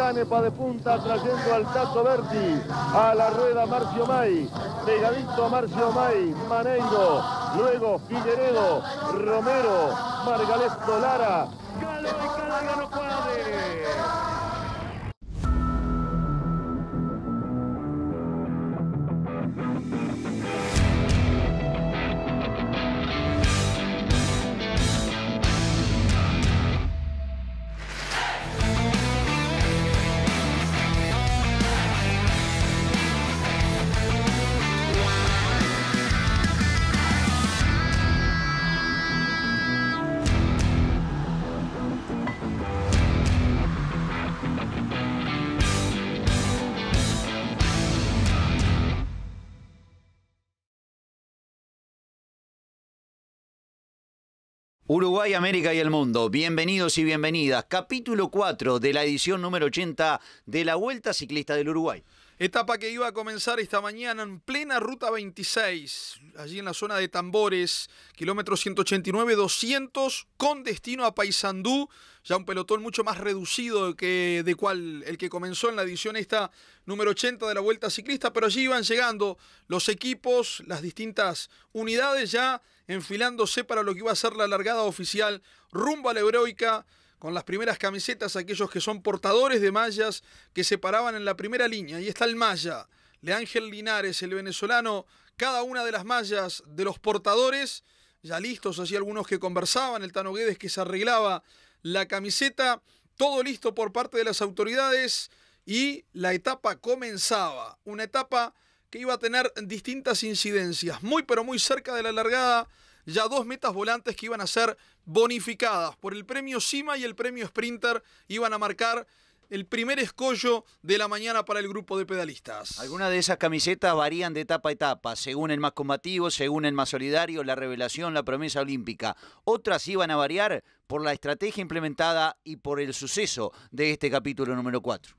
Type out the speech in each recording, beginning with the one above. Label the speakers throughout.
Speaker 1: Canepa de punta trayendo al Tato Berti, a la rueda Marcio May, pegadito a Marcio May, Maneiro, luego Figueredo, Romero, Margalesto Lara, Galo y Calaga no puede.
Speaker 2: Uruguay, América y el mundo, bienvenidos y bienvenidas. Capítulo 4 de la edición número 80 de la Vuelta Ciclista del Uruguay.
Speaker 3: Etapa que iba a comenzar esta mañana en plena Ruta 26, allí en la zona de Tambores, kilómetro 189-200, con destino a Paysandú, ya un pelotón mucho más reducido que el que comenzó en la edición esta número 80 de la Vuelta Ciclista, pero allí iban llegando los equipos, las distintas unidades ya enfilándose para lo que iba a ser la largada oficial rumbo a la Heroica, con las primeras camisetas, aquellos que son portadores de mallas que se paraban en la primera línea. Ahí está el malla, Leángel Linares, el venezolano, cada una de las mallas de los portadores, ya listos, así algunos que conversaban, el Tano Guedes que se arreglaba la camiseta, todo listo por parte de las autoridades y la etapa comenzaba. Una etapa que iba a tener distintas incidencias, muy pero muy cerca de la largada, ya dos metas volantes que iban a ser bonificadas por el premio Cima y el premio Sprinter, iban a marcar el primer escollo de la mañana para el grupo de pedalistas.
Speaker 2: Algunas de esas camisetas varían de etapa a etapa, según el más combativo, según el más solidario, la revelación, la promesa olímpica. Otras iban a variar por la estrategia implementada y por el suceso de este capítulo número 4.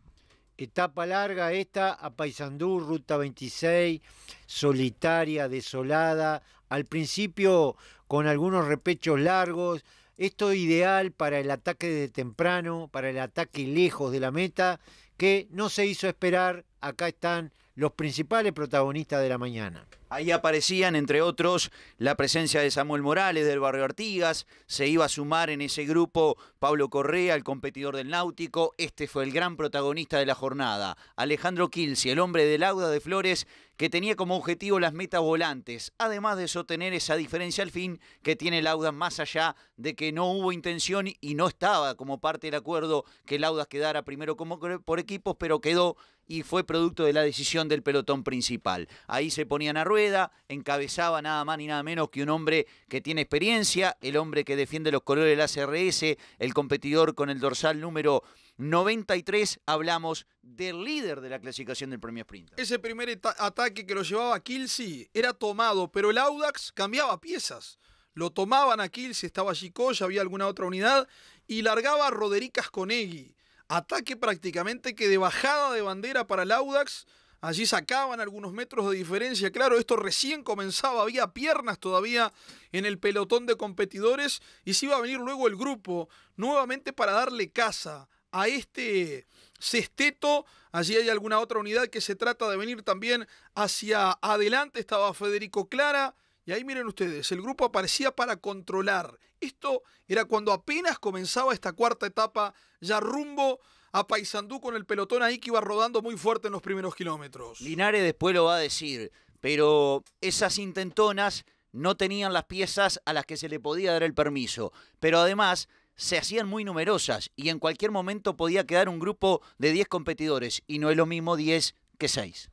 Speaker 4: Etapa larga esta, a Paysandú, Ruta 26, solitaria, desolada, al principio con algunos repechos largos. Esto ideal para el ataque de temprano, para el ataque lejos de la meta, que no se hizo esperar. Acá están los principales protagonistas de la mañana.
Speaker 2: Ahí aparecían, entre otros, la presencia de Samuel Morales del Barrio Artigas, se iba a sumar en ese grupo Pablo Correa, el competidor del Náutico, este fue el gran protagonista de la jornada, Alejandro Kilsi, el hombre del Auda de Flores, que tenía como objetivo las metas volantes, además de sostener esa diferencia al fin que tiene el Auda, más allá de que no hubo intención y no estaba como parte del acuerdo que el Auda quedara primero como por equipos, pero quedó y fue producto de la decisión del pelotón principal. Ahí se ponían a rueda, encabezaba nada más ni nada menos que un hombre que tiene experiencia, el hombre que defiende los colores del ACRS, el competidor con el dorsal número 93, hablamos del líder de la clasificación del premio Sprinter.
Speaker 3: Ese primer ataque que lo llevaba Kilsi era tomado, pero el Audax cambiaba piezas. Lo tomaban a Kilsi, estaba Gicoya, había alguna otra unidad, y largaba a Roderick Asconegui. Ataque prácticamente que de bajada de bandera para el Audax, allí sacaban algunos metros de diferencia. Claro, esto recién comenzaba, había piernas todavía en el pelotón de competidores y se iba a venir luego el grupo nuevamente para darle caza a este sexteto. Allí hay alguna otra unidad que se trata de venir también hacia adelante, estaba Federico Clara. Y ahí miren ustedes, el grupo aparecía para controlar. Esto era cuando apenas comenzaba esta cuarta etapa, ya rumbo a Paysandú con el pelotón ahí que iba rodando muy fuerte en los primeros kilómetros.
Speaker 2: Linares después lo va a decir, pero esas intentonas no tenían las piezas a las que se le podía dar el permiso. Pero además se hacían muy numerosas y en cualquier momento podía quedar un grupo de 10 competidores y no es lo mismo 10 que 6.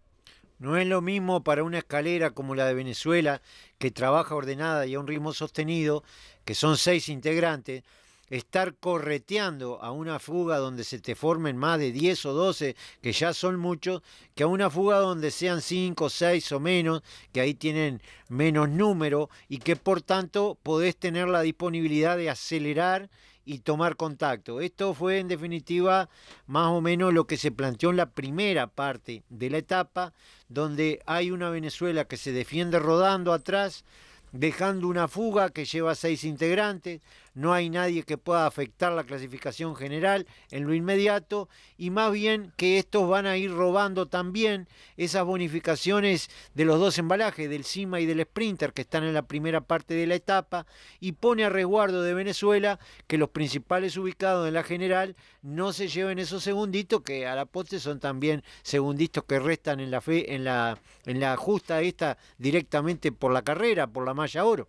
Speaker 4: No es lo mismo para una escalera como la de Venezuela, que trabaja ordenada y a un ritmo sostenido, que son 6 integrantes, estar correteando a una fuga donde se te formen más de 10 o 12, que ya son muchos, que a una fuga donde sean 5, 6 o menos, que ahí tienen menos número y que por tanto podés tener la disponibilidad de acelerar y tomar contacto. Esto fue en definitiva más o menos lo que se planteó en la primera parte de la etapa, donde hay una Venezuela que se defiende rodando atrás, dejando una fuga que lleva 6 integrantes, no hay nadie que pueda afectar la clasificación general en lo inmediato, y más bien que estos van a ir robando también esas bonificaciones de los dos embalajes, del Cima y del Sprinter, que están en la primera parte de la etapa, y pone a resguardo de Venezuela que los principales ubicados en la general no se lleven esos segunditos, que a la postre son también segunditos que restan en la justa esta directamente por la carrera, por la malla oro.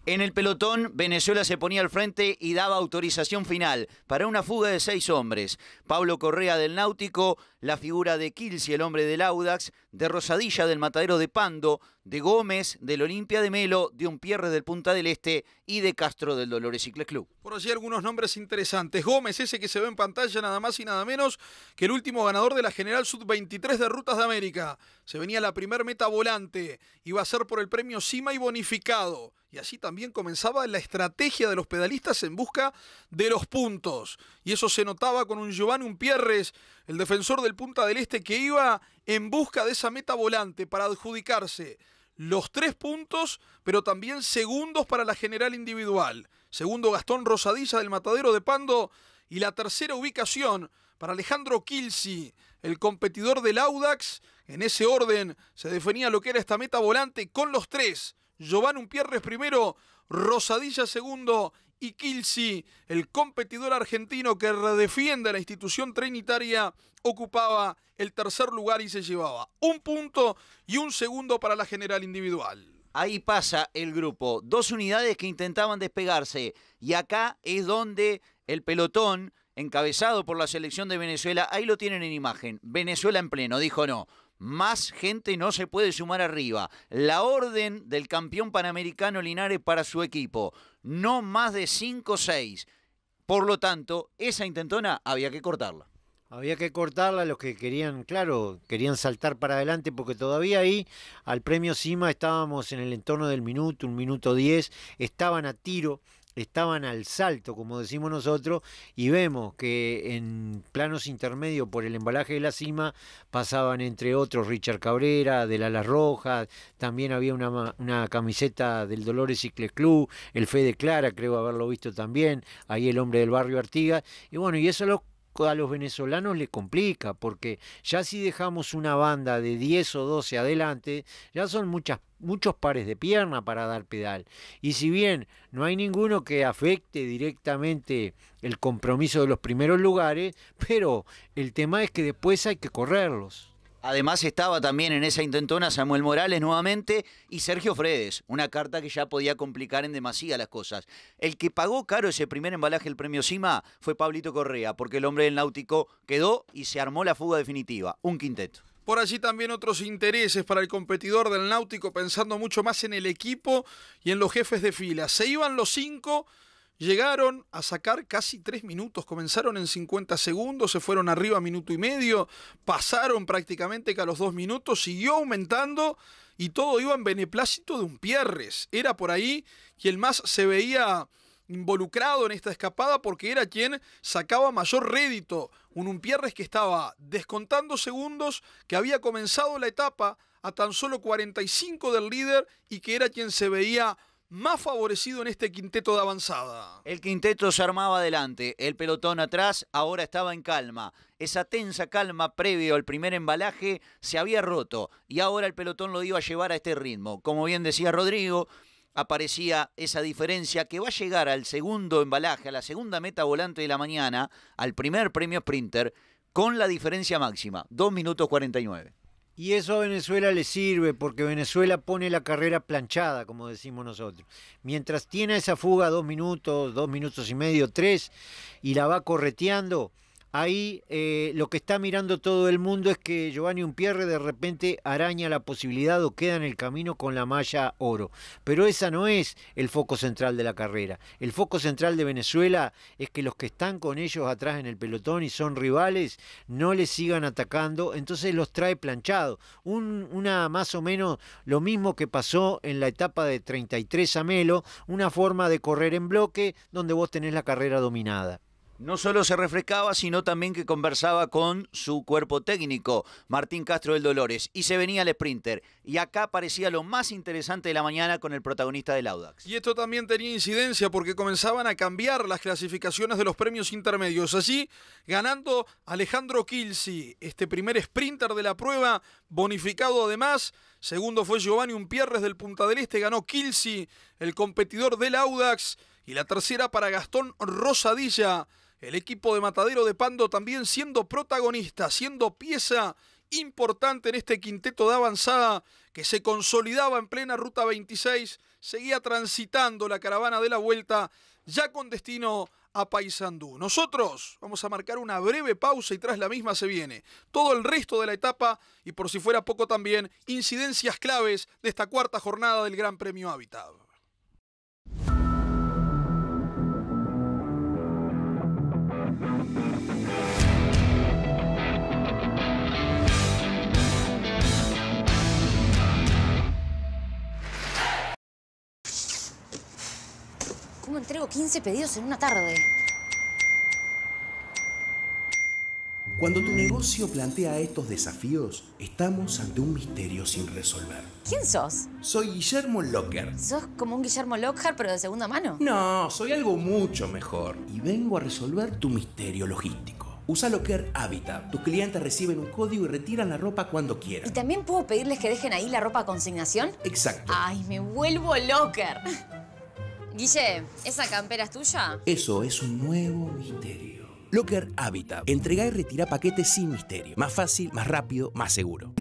Speaker 2: En el pelotón, Venezuela se ponía al frente y daba autorización final para una fuga de 6 hombres. Pablo Correa del Náutico, la figura de Kilsi, el hombre del Audax, de Rosadilla del Matadero de Pando, de Gómez del Olimpia de Melo, de Umpierre del Punta del Este y de Castro del Dolores Ciclés Club.
Speaker 3: Por allí algunos nombres interesantes. Gómez, ese que se ve en pantalla, nada más y nada menos que el último ganador de la General Sub-23 de Rutas de América. Se venía la primer meta volante, iba a ser por el premio Cima y bonificado. Y así también comenzaba la estrategia de los pedalistas en busca de los puntos. Y eso se notaba con un Giovanni Umpierres, el defensor del Punta del Este, que iba en busca de esa meta volante para adjudicarse los 3 puntos, pero también segundos para la general individual. Segundo, Gastón Rosadilla del Matadero de Pando, y la tercera ubicación para Alejandro Kilsi, el competidor del Audax. En ese orden se definía lo que era esta meta volante con los 3. Giovanni Umpierres primero, Rosadilla segundo y Kilsi, el competidor argentino que defiende a la institución trinitaria, ocupaba el tercer lugar y se llevaba 1 punto y 1 segundo para la general individual.
Speaker 2: Ahí pasa el grupo, 2 unidades que intentaban despegarse, y acá es donde el pelotón, encabezado por la selección de Venezuela, ahí lo tienen en imagen, Venezuela en pleno, dijo no. Más gente no se puede sumar arriba. La orden del campeón panamericano Linares para su equipo. No más de 5 o 6. Por lo tanto, esa intentona había que cortarla.
Speaker 4: Había que cortarla, los que querían, claro, querían saltar para adelante, porque todavía ahí al premio Cima estábamos en el entorno del minuto, 1 minuto 10, estaban a tiro, estaban al salto, como decimos nosotros, y vemos que en planos intermedios por el embalaje de la Cima pasaban entre otros Richard Cabrera, del Alas Rojas, también había una camiseta del Dolores Ciclés Club, el Fede Clara, creo haberlo visto también, ahí el hombre del barrio Artigas, y bueno, y eso a los venezolanos le complica, porque ya si dejamos una banda de 10 o 12 adelante, ya son muchos pares de pierna para dar pedal. Y si bien no hay ninguno que afecte directamente el compromiso de los primeros lugares, pero el tema es que después hay que correrlos.
Speaker 2: Además estaba también en esa intentona Samuel Morales nuevamente y Sergio Fredes, una carta que ya podía complicar en demasía las cosas. El que pagó caro ese primer embalaje del premio Cima fue Pablito Correa, porque el hombre del Náutico quedó y se armó la fuga definitiva, un quinteto.
Speaker 3: Por allí también otros intereses para el competidor del Náutico, pensando mucho más en el equipo y en los jefes de fila. Se iban los 5, llegaron a sacar casi 3 minutos, comenzaron en 50 segundos, se fueron arriba 1 minuto y medio, pasaron prácticamente que a los 2 minutos, siguió aumentando y todo iba en beneplácito de Umpierres. Era por ahí quien más se veía involucrado en esta escapada, porque era quien sacaba mayor rédito. Un Umpierres que estaba descontando segundos, que había comenzado la etapa a tan solo 45 del líder y que era quien se veía más favorecido en este quinteto de avanzada.
Speaker 2: El quinteto se armaba adelante, el pelotón atrás ahora estaba en calma. Esa tensa calma previo al primer embalaje se había roto y ahora el pelotón lo iba a llevar a este ritmo. Como bien decía Rodrigo, aparecía esa diferencia que va a llegar al segundo embalaje, a la segunda meta volante de la mañana, al primer premio Sprinter, con la diferencia máxima, 2 minutos 49.
Speaker 4: Y eso a Venezuela le sirve, porque Venezuela pone la carrera planchada, como decimos nosotros. Mientras tiene esa fuga 2 minutos y medio, 3, y la va correteando, ahí lo que está mirando todo el mundo es que Giovanni Umpierre de repente araña la posibilidad o queda en el camino con la malla oro. Pero esa no es el foco central de la carrera. El foco central de Venezuela es que los que están con ellos atrás en el pelotón y son rivales no les sigan atacando, entonces los trae planchados. Una más o menos lo mismo que pasó en la etapa de 33 a Melo, una forma de correr en bloque donde vos tenés la carrera dominada.
Speaker 2: No solo se refrescaba, sino también que conversaba con su cuerpo técnico, Martín Castro del Dolores, y se venía el sprinter. Y acá aparecía lo más interesante de la mañana con el protagonista del Audax.
Speaker 3: Y esto también tenía incidencia porque comenzaban a cambiar las clasificaciones de los premios intermedios. Allí, ganando Alejandro Kilsi, este primer sprinter de la prueba, bonificado además. Segundo fue Giovanni Umpierres del Punta del Este, ganó Kilsi, el competidor del Audax. Y la tercera para Gastón Rosadilla, el equipo de Matadero de Pando también siendo protagonista, siendo pieza importante en este quinteto de avanzada que se consolidaba en plena Ruta 26, seguía transitando la caravana de la Vuelta, ya con destino a Paysandú. Nosotros vamos a marcar una breve pausa y tras la misma se viene todo el resto de la etapa y por si fuera poco también, incidencias claves de esta cuarta jornada del Gran Premio Hábitat.
Speaker 5: ¿Cómo entrego 15 pedidos en una tarde?
Speaker 6: Cuando tu negocio plantea estos desafíos, estamos ante un misterio sin resolver.
Speaker 5: ¿Quién sos?
Speaker 6: Soy Guillermo Locker.
Speaker 5: ¿Sos como un Guillermo Lockhart, pero de segunda mano?
Speaker 6: No, soy algo mucho mejor. Y vengo a resolver tu misterio logístico. Usa Locker Habitat. Tus clientes reciben un código y retiran la ropa cuando quieran.
Speaker 5: ¿Y también puedo pedirles que dejen ahí la ropa a consignación?
Speaker 6: Exacto.
Speaker 5: Ay, me vuelvo Locker. Guille, ¿esa campera es tuya?
Speaker 6: Eso es un nuevo misterio. Locker Habitat. Entrega y retira paquetes sin misterio. Más fácil, más rápido, más seguro.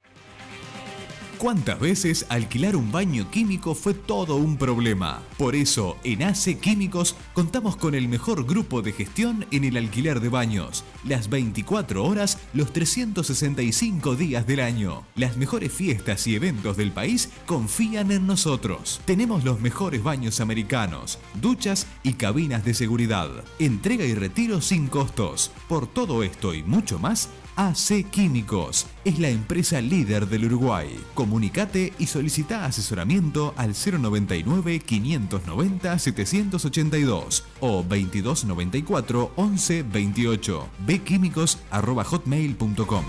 Speaker 7: ¿Cuántas veces alquilar un baño químico fue todo un problema? Por eso, en AC Químicos contamos con el mejor grupo de gestión en el alquiler de baños. Las 24 horas, los 365 días del año. Las mejores fiestas y eventos del país confían en nosotros. Tenemos los mejores baños americanos, duchas y cabinas de seguridad. Entrega y retiro sin costos. Por todo esto y mucho más, AC Químicos es la empresa líder del Uruguay. Comunicate y solicita asesoramiento al 099 590 782 o 2294 11 28. bquímicos@hotmail.com.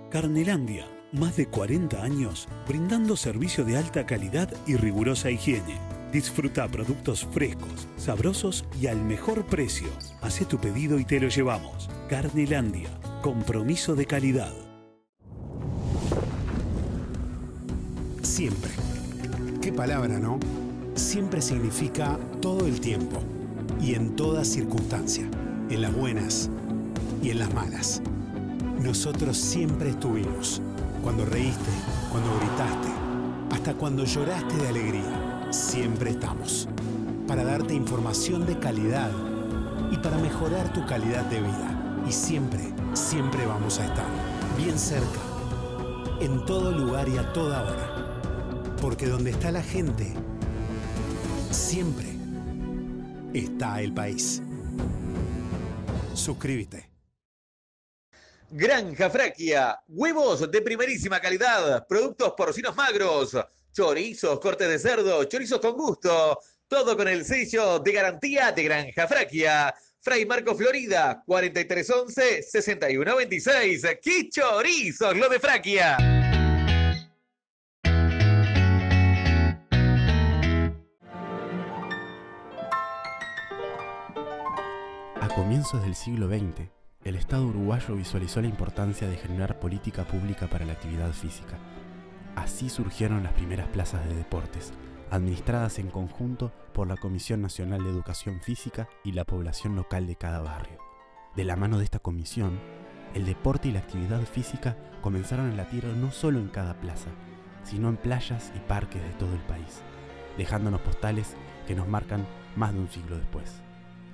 Speaker 8: Carnelandia, más de 40 años brindando servicio de alta calidad y rigurosa higiene. Disfruta productos frescos, sabrosos y al mejor precio. Hacé tu pedido y te lo llevamos. Carnelandia, compromiso de calidad.
Speaker 9: Siempre. Qué palabra, ¿no? Siempre significa todo el tiempo y en toda circunstancia, en las buenas y en las malas. Nosotros siempre estuvimos. Cuando reíste, cuando gritaste, hasta cuando lloraste de alegría. Siempre estamos. Para darte información de calidad y para mejorar tu calidad de vida. Y siempre, siempre vamos a estar bien cerca, en todo lugar y a toda hora. Porque donde está la gente, siempre está el país. Suscríbete.
Speaker 10: Granja Fraquia, huevos de primerísima calidad, productos porcinos magros, chorizos, cortes de cerdo, chorizos con gusto, todo con el sello de garantía de Granja Fraquia. Fray Marcos Florida, 4311-6126. ¡Qué chorizos lo de Fraquia!
Speaker 11: A comienzos del siglo XX, el Estado uruguayo visualizó la importancia de generar política pública para la actividad física. Así surgieron las primeras plazas de deportes, administradas en conjunto por la Comisión Nacional de Educación Física y la población local de cada barrio. De la mano de esta comisión, el deporte y la actividad física comenzaron a latir no solo en cada plaza, sino en playas y parques de todo el país, dejándonos postales que nos marcan más de un siglo después.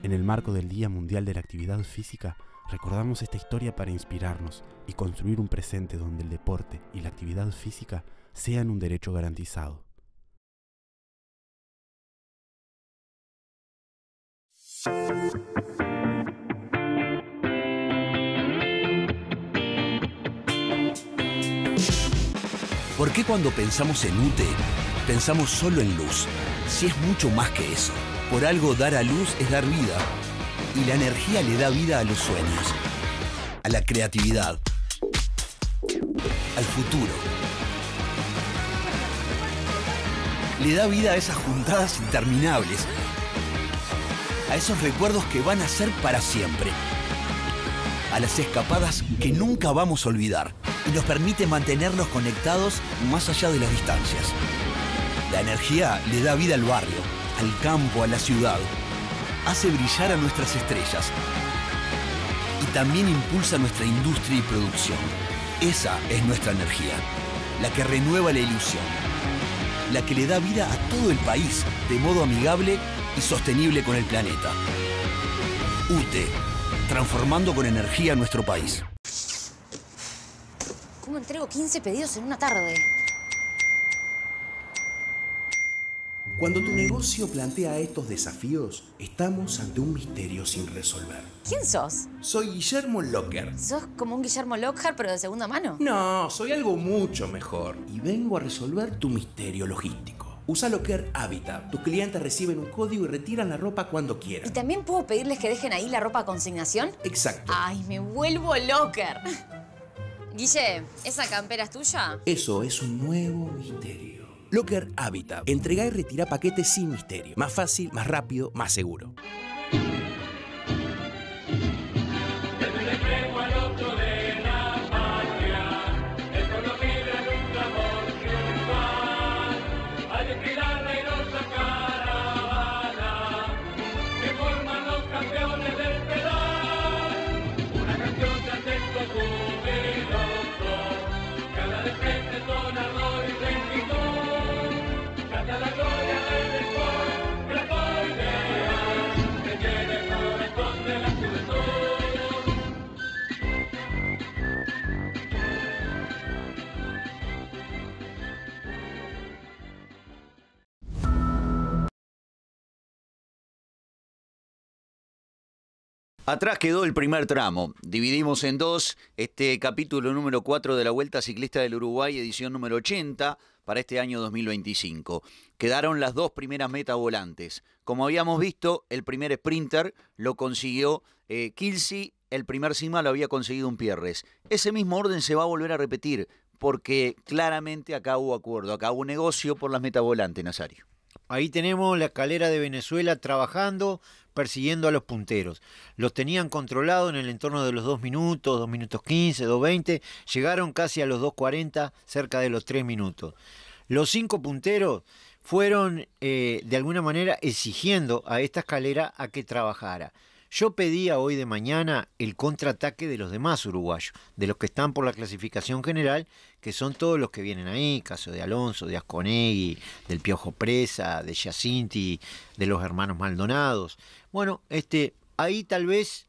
Speaker 11: En el marco del Día Mundial de la Actividad Física, recordamos esta historia para inspirarnos y construir un presente donde el deporte y la actividad física sean un derecho garantizado.
Speaker 6: ¿Por qué cuando pensamos en UTE, pensamos solo en luz? Si es mucho más que eso. Por algo dar a luz es dar vida.
Speaker 12: Y la energía le da vida a los sueños, a la creatividad, al futuro. Le da vida a esas juntadas interminables, a esos recuerdos que van a ser para siempre, a las escapadas que nunca vamos a olvidar, y nos permite mantenernos conectados más allá de las distancias. La energía le da vida al barrio, al campo, a la ciudad, hace brillar a nuestras estrellas y también impulsa nuestra industria y producción. Esa es nuestra energía, la que renueva la ilusión, la que le da vida a todo el país de modo amigable y sostenible con el planeta. UTE, transformando con energía nuestro país.
Speaker 5: ¿Cómo entrego 15 pedidos en una tarde?
Speaker 6: Cuando tu negocio plantea estos desafíos, estamos ante un misterio sin resolver.
Speaker 5: ¿Quién sos?
Speaker 6: Soy Guillermo Locker.
Speaker 5: ¿Sos como un Guillermo Lockhart, pero de segunda mano?
Speaker 6: No, soy algo mucho mejor. Y vengo a resolver tu misterio logístico. Usa Locker Habitat. Tus clientes reciben un código y retiran la ropa cuando quieran.
Speaker 5: ¿Y también puedo pedirles que dejen ahí la ropa a consignación?
Speaker 6: Exacto.
Speaker 5: ¡Ay, me vuelvo Locker! Guille, ¿esa campera es tuya?
Speaker 6: Eso es un nuevo misterio. Locker Habitat. Entrega y retira paquetes sin misterio. Más fácil, más rápido, más seguro.
Speaker 2: Atrás quedó el primer tramo. Dividimos en dos este capítulo número 4 de la Vuelta Ciclista del Uruguay, edición número 80, para este año 2025. Quedaron las dos primeras metas volantes. Como habíamos visto, el primer sprinter lo consiguió Kilsi, el primer cima lo había conseguido un Pierres. Ese mismo orden se va a volver a repetir, porque claramente acá hubo acuerdo, acá hubo negocio por las metas volantes, Nazario.
Speaker 4: Ahí tenemos la escalera de Venezuela trabajando, persiguiendo a los punteros. Los tenían controlados en el entorno de los 2 minutos, 2 minutos 15, 2:20. Llegaron casi a los 2:40, cerca de los 3 minutos. Los 5 punteros fueron de alguna manera exigiendo a esta escalera a que trabajara. Yo pedía hoy de mañana el contraataque de los demás uruguayos, de los que están por la clasificación general, que son todos los que vienen ahí, caso de Alonso, de Asconegui, del Piojo Presa, de Giacinti, de los hermanos Maldonados. Bueno, ahí tal vez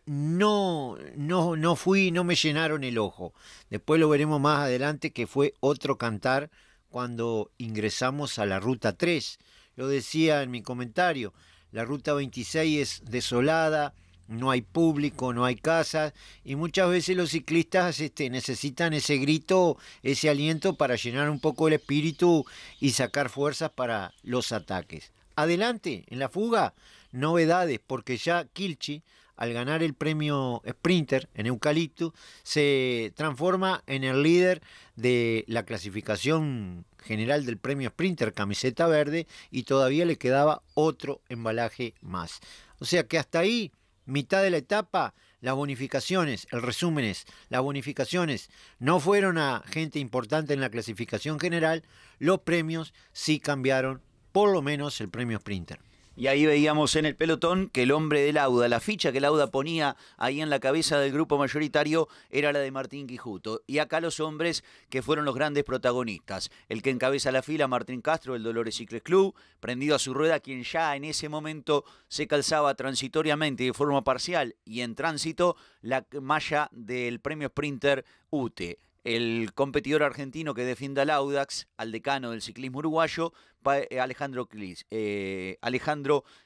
Speaker 4: no me llenaron el ojo. Después lo veremos más adelante, que fue otro cantar cuando ingresamos a la Ruta 3. Lo decía en mi comentario. La Ruta 26 es desolada, no hay público, no hay casas, y muchas veces los ciclistas necesitan ese grito, ese aliento para llenar un poco el espíritu y sacar fuerzas para los ataques. Adelante, en la fuga, novedades, porque ya Kilchi, al ganar el premio Sprinter en Eucaliptus, se transforma en el líder de la clasificación general del premio Sprinter, camiseta verde, y todavía le quedaba otro embalaje más. O sea que hasta ahí, mitad de la etapa, las bonificaciones, el resumen es, las bonificaciones no fueron a gente importante en la clasificación general, los premios sí cambiaron, por lo menos el premio Sprinter.
Speaker 2: Y ahí veíamos en el pelotón que el hombre de Lauda, la ficha que Lauda ponía ahí en la cabeza del grupo mayoritario era la de Martín Quijuto. Y acá los hombres que fueron los grandes protagonistas. El que encabeza la fila, Martín Castro, del Dolores Cycles Club, prendido a su rueda, quien ya en ese momento se calzaba transitoriamente de forma parcial y en tránsito la malla del premio Sprinter UTE. El competidor argentino que defiende al Audax, al decano del ciclismo uruguayo, Alejandro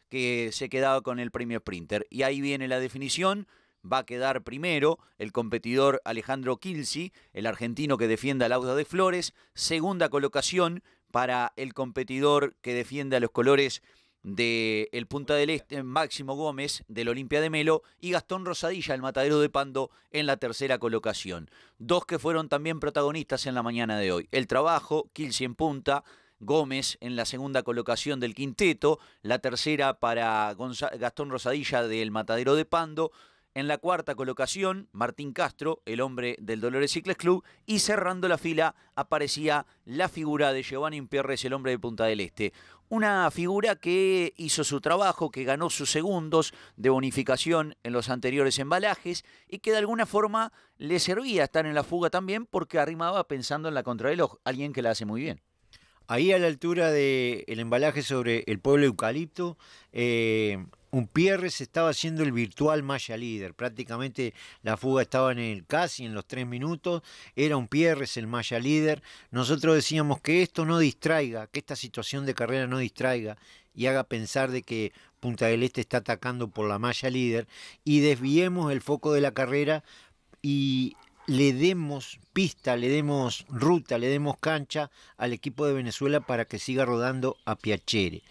Speaker 2: que se quedaba con el premio Sprinter. Y ahí viene la definición. Va a quedar primero el competidor Alejandro Kilsi, el argentino que defiende al Audax de Flores. Segunda colocación para el competidor que defiende a los colores del Punta del Este, Máximo Gómez del Olimpia de Melo, y Gastón Rosadilla, el Matadero de Pando, en la tercera colocación. Dos que fueron también protagonistas en la mañana de hoy. El trabajo, Kilsi en punta, Gómez en la segunda colocación del quinteto, la tercera para Gastón Rosadilla del Matadero de Pando. En la cuarta colocación, Martín Castro, el hombre del Dolores Cicles Club, y cerrando la fila aparecía la figura de Giovanni Pierres, el hombre de Punta del Este. Una figura que hizo su trabajo, que ganó sus segundos de bonificación en los anteriores embalajes y que de alguna forma le servía estar en la fuga también porque arrimaba pensando en la contrarreloj, alguien que la hace muy bien.
Speaker 4: Ahí a la altura del embalaje sobre el pueblo eucalipto, Pierres estaba haciendo el virtual malla líder. Prácticamente la fuga estaba casi en los 3 minutos. Era Pierres el malla líder. Nosotros decíamos que esto no distraiga, que esta situación de carrera no distraiga y haga pensar de que Punta del Este está atacando por la malla líder y desviemos el foco de la carrera y le demos pista, le demos ruta, le demos cancha al equipo de Venezuela para que siga rodando a Piacere.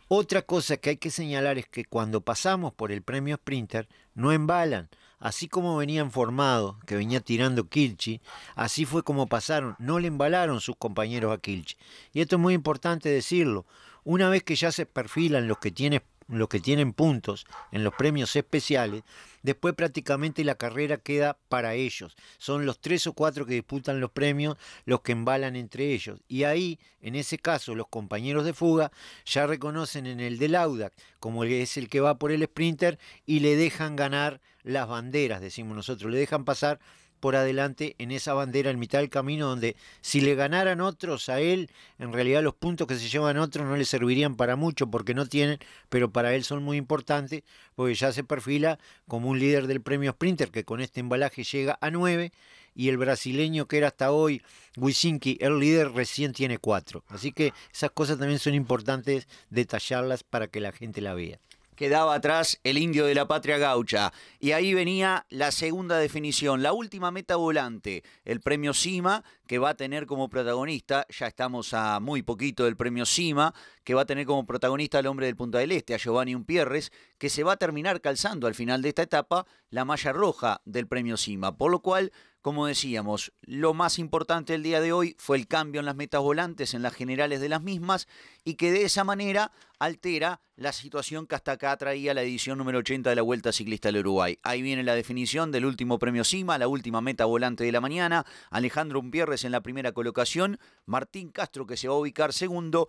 Speaker 4: Otra cosa que hay que señalar es que cuando pasamos por el premio Sprinter no embalan, así como venían formados, que venía tirando Kilchi, así fue como pasaron, no le embalaron sus compañeros a Kilchi. Y esto es muy importante decirlo, una vez que ya se perfilan los que tienen puntos en los premios especiales, después prácticamente la carrera queda para ellos. Son los 3 o 4 que disputan los premios los que embalan entre ellos. Y ahí, en ese caso, los compañeros de fuga ya reconocen en el del Audax como es el que va por el Sprinter y le dejan ganar las banderas, decimos nosotros, le dejan pasar por adelante en esa bandera en mitad del camino, donde si le ganaran otros a él, en realidad los puntos que se llevan otros no le servirían para mucho porque no tienen, pero para él son muy importantes porque ya se perfila como un líder del premio Sprinter que con este embalaje llega a 9 y el brasileño que era hasta hoy Wysinski, el líder, recién tiene 4. Así que esas cosas también son importantes detallarlas para que la gente la vea.
Speaker 2: Quedaba atrás el Indio de la Patria Gaucha. Y ahí venía la segunda definición, la última meta volante, el premio CIMA, que va a tener como protagonista, ya estamos a muy poquito del premio CIMA, que va a tener como protagonista al hombre del Punta del Este, a Giovanni Pierres, que se va a terminar calzando al final de esta etapa la malla roja del premio CIMA. Por lo cual, como decíamos, lo más importante del día de hoy fue el cambio en las metas volantes, en las generales de las mismas, y que de esa manera altera la situación que hasta acá traía la edición número 80 de la Vuelta Ciclista del Uruguay. Ahí viene la definición del último premio CIMA, la última meta volante de la mañana. Alejandro Pierres en la primera colocación, Martín Castro que se va a ubicar segundo,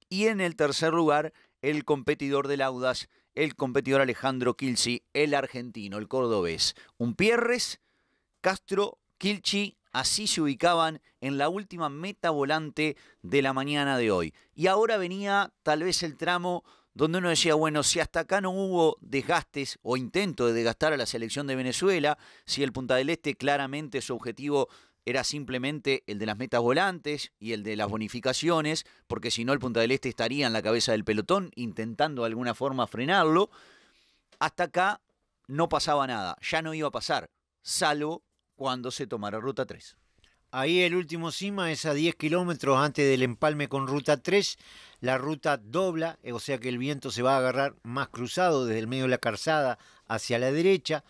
Speaker 2: y en el tercer lugar el competidor del Audax, el competidor Alejandro Kilsi, el argentino, el cordobés. Pierres, Castro, Kilchi, así se ubicaban en la última meta volante de la mañana de hoy. Y ahora venía tal vez el tramo donde uno decía, bueno, si hasta acá no hubo desgastes o intento de desgastar a la selección de Venezuela, si el Punta del Este claramente su objetivo era simplemente el de las metas volantes y el de las bonificaciones, porque si no el Punta del Este estaría en la cabeza del pelotón intentando de alguna forma frenarlo, hasta acá no pasaba nada, ya no iba a pasar, salvo cuando se tomara Ruta 3.
Speaker 4: Ahí el último CIMA es a 10 kilómetros antes del empalme con Ruta 3. La ruta dobla, o sea que el viento se va a agarrar más cruzado desde el medio de la calzada hacia la derecha.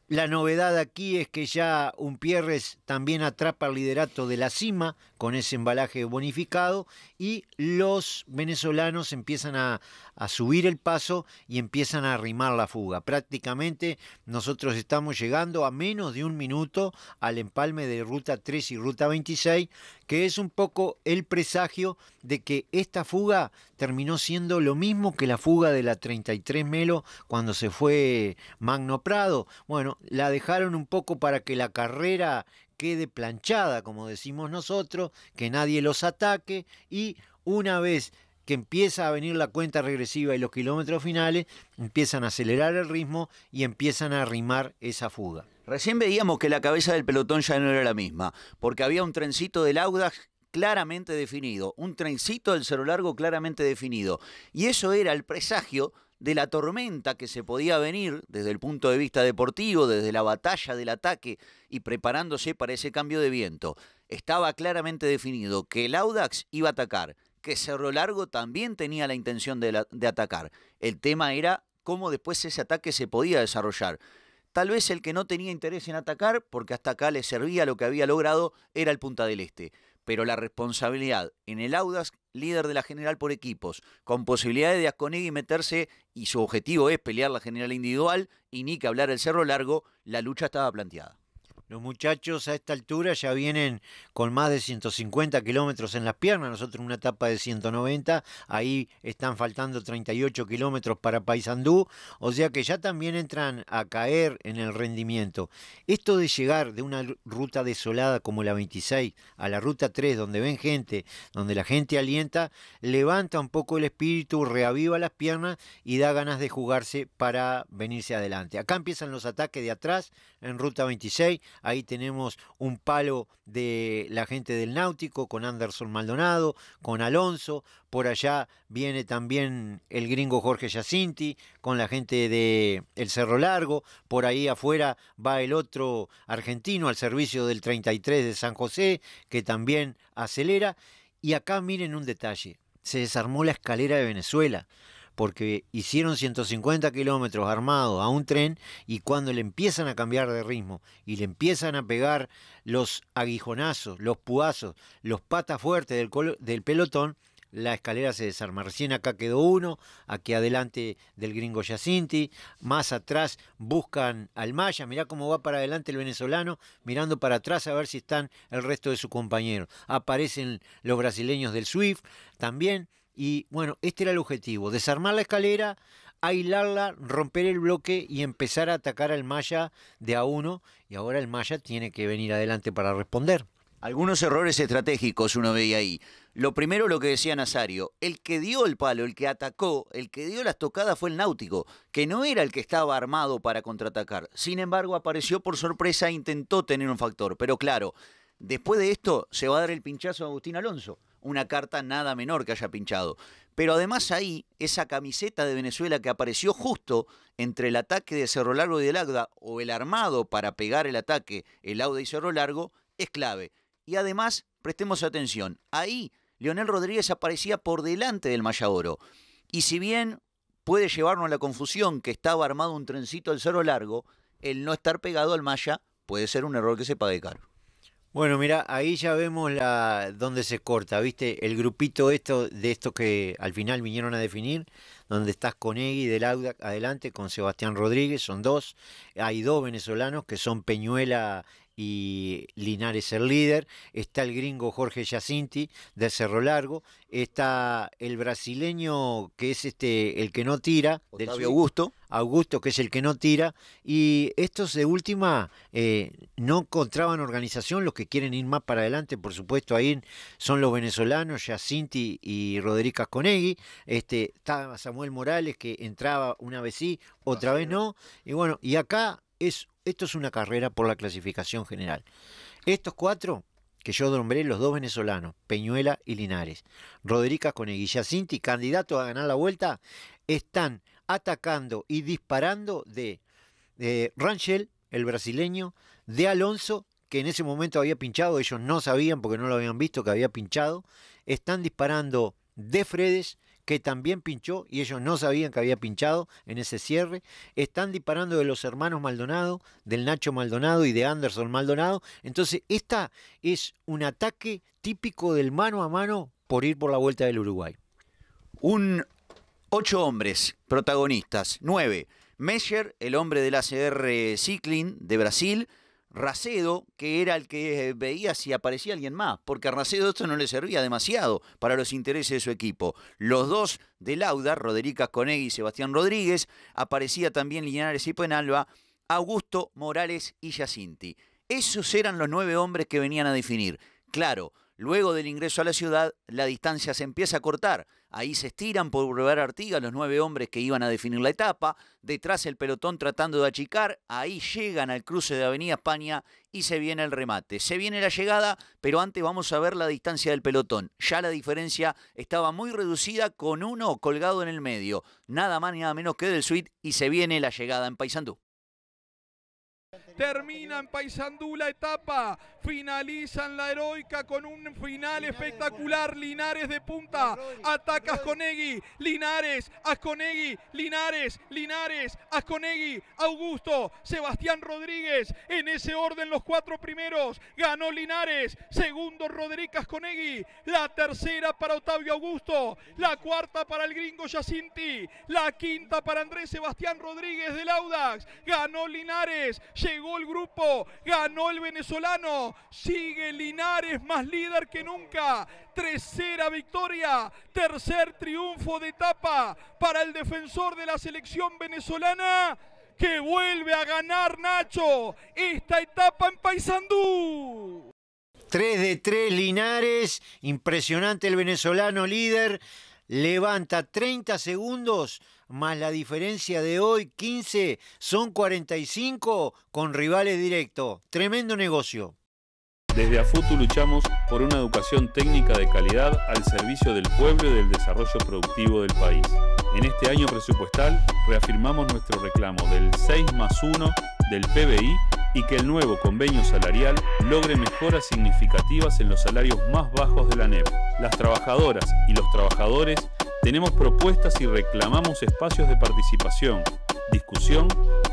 Speaker 4: La novedad aquí es que ya Pierres también atrapa el liderato de la cima con ese embalaje bonificado y los venezolanos empiezan a subir el paso y empiezan a arrimar la fuga. Prácticamente nosotros estamos llegando a menos de un minuto al empalme de Ruta 3 y Ruta 26, que es un poco el presagio de que esta fuga terminó siendo lo mismo que la fuga de la 33 Melo cuando se fue Magno Prado. Bueno, la dejaron un poco para que la carrera quede planchada, como decimos nosotros, que nadie los ataque, y una vez que empieza a venir la cuenta regresiva y los kilómetros finales, empiezan a acelerar el ritmo y empiezan a arrimar esa fuga.
Speaker 2: Recién veíamos que la cabeza del pelotón ya no era la misma, porque había un trencito del Audax claramente definido, un trencito del Cerro Largo claramente definido, y eso era el presagio de la tormenta que se podía venir desde el punto de vista deportivo, desde la batalla del ataque y preparándose para ese cambio de viento. Estaba claramente definido que el Audax iba a atacar, que Cerro Largo también tenía la intención de atacar. El tema era cómo después ese ataque se podía desarrollar. Tal vez el que no tenía interés en atacar, porque hasta acá le servía lo que había logrado, era el Punta del Este. Pero la responsabilidad en el Audax, líder de la general por equipos, con posibilidad de Asconegui meterse, y su objetivo es pelear la general individual, y ni que hablar el Cerro Largo, la lucha estaba planteada.
Speaker 4: Los muchachos a esta altura ya vienen con más de 150 kilómetros en las piernas, nosotros una etapa de 190, ahí están faltando 38 kilómetros para Paysandú, o sea que ya también entran a caer en el rendimiento. Esto de llegar de una ruta desolada como la 26 a la ruta 3, donde ven gente, donde la gente alienta, levanta un poco el espíritu, reaviva las piernas y da ganas de jugarse para venirse adelante. Acá empiezan los ataques de atrás en ruta 26, ahí tenemos un palo de la gente del Náutico con Anderson Maldonado, con Alonso. Por allá viene también el gringo Jorge Giacinti con la gente de el Cerro Largo. Por ahí afuera va el otro argentino al servicio del 33 de San José, que también acelera. Y acá miren un detalle, se desarmó la escalera de Venezuela, porque hicieron 150 kilómetros armados a un tren y cuando le empiezan a cambiar de ritmo y le empiezan a pegar los aguijonazos, los puazos, los patas fuertes del pelotón, la escalera se desarma. Recién acá quedó uno, aquí adelante del gringo Giacinti, más atrás buscan al Maya, mirá cómo va para adelante el venezolano, mirando para atrás a ver si están el resto de sus compañeros. Aparecen los brasileños del Swift también. Y bueno, este era el objetivo, desarmar la escalera, aislarla, romper el bloque y empezar a atacar al Maya de a uno. Y ahora el Maya tiene que venir adelante para responder.
Speaker 2: Algunos errores estratégicos uno veía ahí. Lo primero, lo que decía Nazario, el que dio el palo, el que atacó, el que dio las tocadas fue el Náutico, que no era el que estaba armado para contraatacar. Sin embargo, apareció por sorpresa e intentó tener un factor. Pero claro, después de esto se va a dar el pinchazo a Agustín Alonso. Una carta nada menor que haya pinchado. Pero además ahí, esa camiseta de Venezuela que apareció justo entre el ataque de Cerro Largo y del Auda, o el armado para pegar el ataque, el Auda y Cerro Largo, es clave. Y además, prestemos atención, ahí Leonel Rodríguez aparecía por delante del Maya Oro. Y si bien puede llevarnos a la confusión que estaba armado un trencito del Cerro Largo, el no estar pegado al Maya puede ser un error que se pague caro.
Speaker 4: Bueno, mira, ahí ya vemos donde se corta, ¿viste? El grupito de estos que al final vinieron a definir, donde está Asconegui del Audax adelante con Sebastián Rodríguez, son dos. Hay dos venezolanos que son Peñuela y Linares el líder. Está el gringo Jorge Giacinti del Cerro Largo. Está el brasileño que es el que no tira,
Speaker 2: Otavio
Speaker 4: Augusto, que es el que no tira, y estos de última no encontraban organización, los que quieren ir más para adelante, por supuesto, ahí son los venezolanos, Giacinti y Rodríguez Asconegui, está Samuel Morales, que entraba una vez sí, otra vez no, y bueno, y acá esto es una carrera por la clasificación general. Estos cuatro que yo nombré, los dos venezolanos, Peñuela y Linares, Rodríguez Asconegui y Giacinti, candidatos a ganar la vuelta, están atacando y disparando de Rangel, el brasileño, de Alonso, que en ese momento había pinchado, ellos no sabían porque no lo habían visto que había pinchado, están disparando de Fredes, que también pinchó y ellos no sabían que había pinchado en ese cierre, están disparando de los hermanos Maldonado, del Nacho Maldonado y de Anderson Maldonado, entonces esta es un ataque típico del mano a mano por ir por la Vuelta del Uruguay.
Speaker 2: 8 hombres protagonistas, 9. Mescher, el hombre del ACR Cycling de Brasil. Racedo, que era el que veía si aparecía alguien más, porque a Racedo esto no le servía demasiado para los intereses de su equipo. Los dos del Auda, Rodríguez Asconegui y Sebastián Rodríguez, aparecía también Linares y Penalba, Augusto, Morales y Giacinti. Esos eran los 9 hombres que venían a definir. Claro, luego del ingreso a la ciudad, la distancia se empieza a cortar. Ahí se estiran por Boulevard Artigas los 9 hombres que iban a definir la etapa. Detrás el pelotón tratando de achicar. Ahí llegan al cruce de Avenida España y se viene el remate. Se viene la llegada, pero antes vamos a ver la distancia del pelotón. Ya la diferencia estaba muy reducida con uno colgado en el medio. Nada más ni nada menos que del Swift y se viene la llegada en Paysandú.
Speaker 3: Termina en Paysandú la etapa, finaliza en la heroica con un final espectacular. Linares de punta, ataca Asconegui, Linares, Asconegui, Linares, Linares, Asconegui, Augusto, Sebastián Rodríguez, en ese orden los 4 primeros. Ganó Linares, segundo Roderick Asconegui, la tercera para Octavio Augusto, la cuarta para el gringo Giacinti, la quinta para Andrés Sebastián Rodríguez del Audax. Ganó Linares, llegó el grupo, ganó el venezolano, sigue Linares más líder que nunca. Tercera victoria, tercer triunfo de etapa para el defensor de la selección venezolana, que vuelve a ganar, Nacho, esta etapa en Paysandú.
Speaker 4: 3 de 3 Linares, impresionante el venezolano líder, levanta 30 segundos, más la diferencia de hoy, 15, son 45 con rivales directos. Tremendo negocio.
Speaker 13: Desde AFUTU luchamos por una educación técnica de calidad al servicio del pueblo y del desarrollo productivo del país. En este año presupuestal reafirmamos nuestro reclamo del 6+1 del PBI y que el nuevo convenio salarial logre mejoras significativas en los salarios más bajos de la ANEP. Las trabajadoras y los trabajadores tenemos propuestas y reclamamos espacios de participación, discusión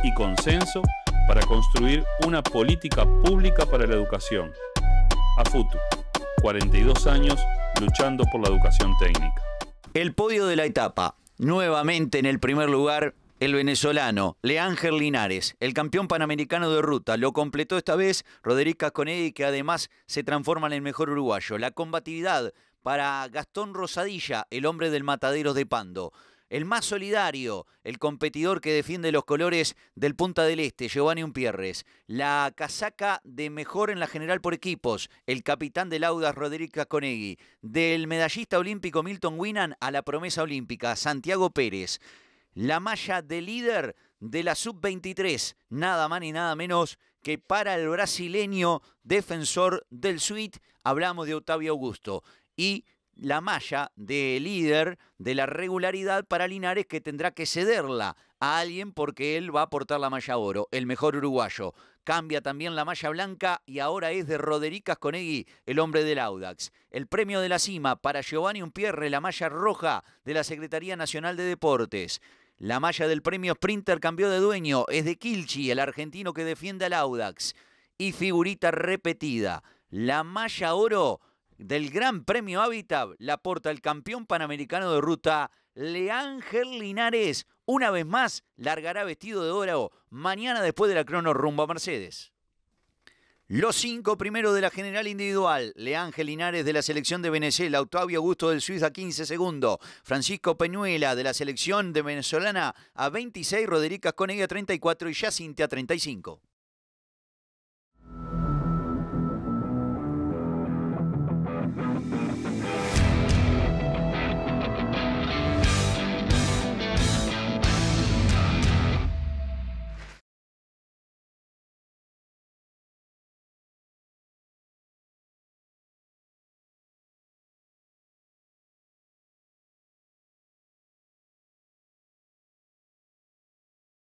Speaker 13: y consenso para construir una política pública para la educación. AFUTU, 42 años luchando por la educación técnica.
Speaker 2: El podio de la etapa, nuevamente en el primer lugar, el venezolano Leángel Linares, el campeón panamericano de ruta. Lo completó esta vez Roderick Asconegui, que además se transforma en el mejor uruguayo. La combatividad para Gastón Rosadilla, el hombre del Mataderos de Pando. El más solidario, el competidor que defiende los colores del Punta del Este, Giovanni Umpierres. La casaca de mejor en la general por equipos, el capitán del Audax, Roderick Asconegui. Del medallista olímpico Milton Winnan a la promesa olímpica, Santiago Pérez. La malla de líder de la sub-23, nada más ni nada menos que para el brasileño defensor del SUIT, hablamos de Octavio Augusto. Y la malla de líder de la regularidad para Linares, que tendrá que cederla a alguien porque él va a portar la malla oro, el mejor uruguayo. Cambia también la malla blanca y ahora es de Roderick Asconegui, el hombre del Audax. El premio de la cima para Giovanni Umpierre, la malla roja de la Secretaría Nacional de Deportes. La malla del premio Sprinter cambió de dueño, es de Kilchi, el argentino que defiende al Audax. Y figurita repetida, la malla oro del Gran Premio Hábitat la porta el campeón panamericano de ruta, Leángel Linares. Una vez más, largará vestido de oro mañana después de la crono rumbo a Mercedes. Los 5 primeros de la general individual: Leángel Linares de la selección de Venezuela, Octavio Augusto del Suiza 15 segundos, Francisco Peñuela de la selección de venezolana a 26, Roderick Asconegui a 34 y Giacinti a 35.